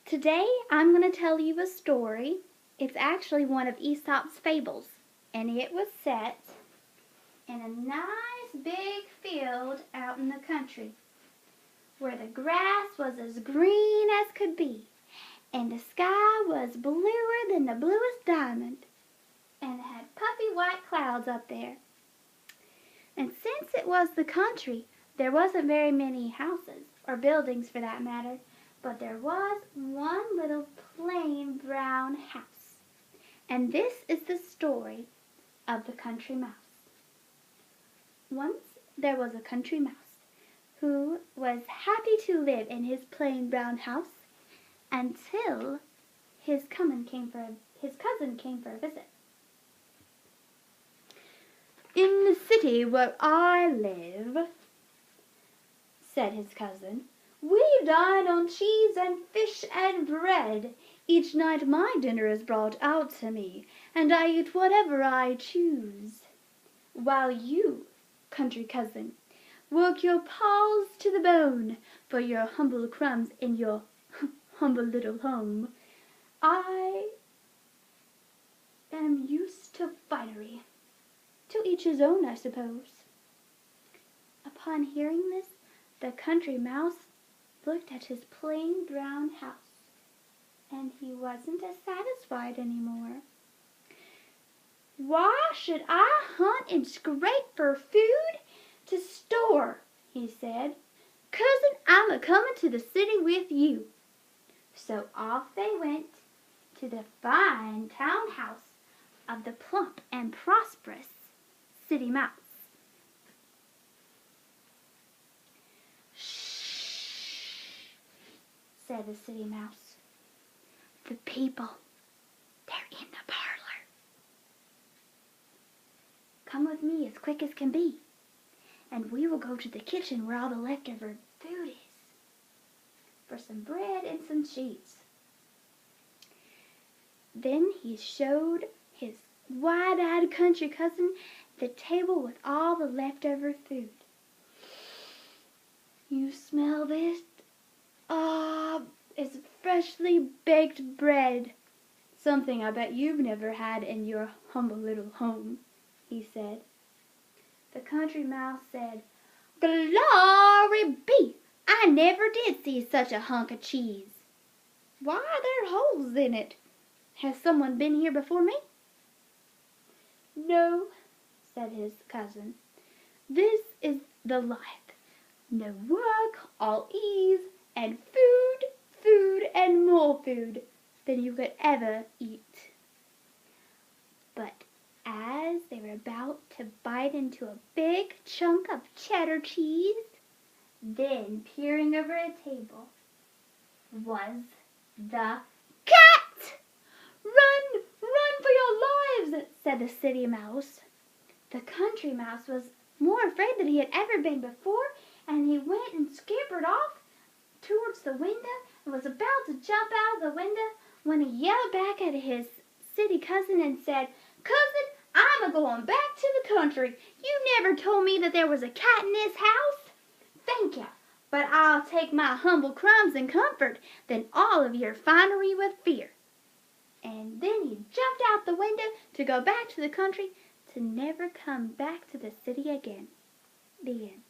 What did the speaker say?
Today I'm going to tell you a story. It's actually one of Aesop's fables, and it was set in a nice big field out in the country where the grass was as green as could be, and the sky was bluer than the bluest diamond, and it had puffy white clouds up there. And since it was the country, there wasn't very many houses, or buildings for that matter, but there was one little plain brown house. And this is the story of the country mouse. Once there was a country mouse who was happy to live in his plain brown house until his cousin came for a visit. "In the city where I live," said his cousin, "we dine on cheese and fish and bread. Each night my dinner is brought out to me, and I eat whatever I choose. While you, country cousin, work your paws to the bone for your humble crumbs in your humble little home. I am used to finery. To each his own, I suppose." Upon hearing this, the country mouse looked at his plain brown house, and he wasn't as satisfied anymore. "Why should I hunt and scrape for food to store?" he said. "Cousin, I'm a-comin' to the city with you." So off they went to the fine townhouse of the plump and prosperous city mouse. "Shh," said the city mouse. "The people, they're in the parlor. Come with me as quick as can be, and we will go to the kitchen where all the leftover food is, for some bread and some cheese." Then he showed his wide-eyed country cousin the table with all the leftover food. "You smell this? It's freshly baked bread. Something I bet you've never had in your humble little home," he said. The country mouse said, "Glory be! I never did see such a hunk of cheese. Why, there are holes in it. Has someone been here before me?" "No," said his cousin. "This is the life. No work, all ease, and food, food, and more food than you could ever eat." But as they were about to bite into a big chunk of cheddar cheese, then peering over a table was the cat. "Run, run for your lives," said the city mouse. The country mouse was more afraid than he had ever been before, and he went and scampered off towards the window and was about to jump out of the window when he yelled back at his city cousin and said, "Cousin, I'm a-going back to the country. You never told me that there was a cat in this house. Thank you, but I'll take my humble crumbs in comfort than all of your finery with fear." And then he jumped out the window to go back to the country, to never come back to the city again. The end.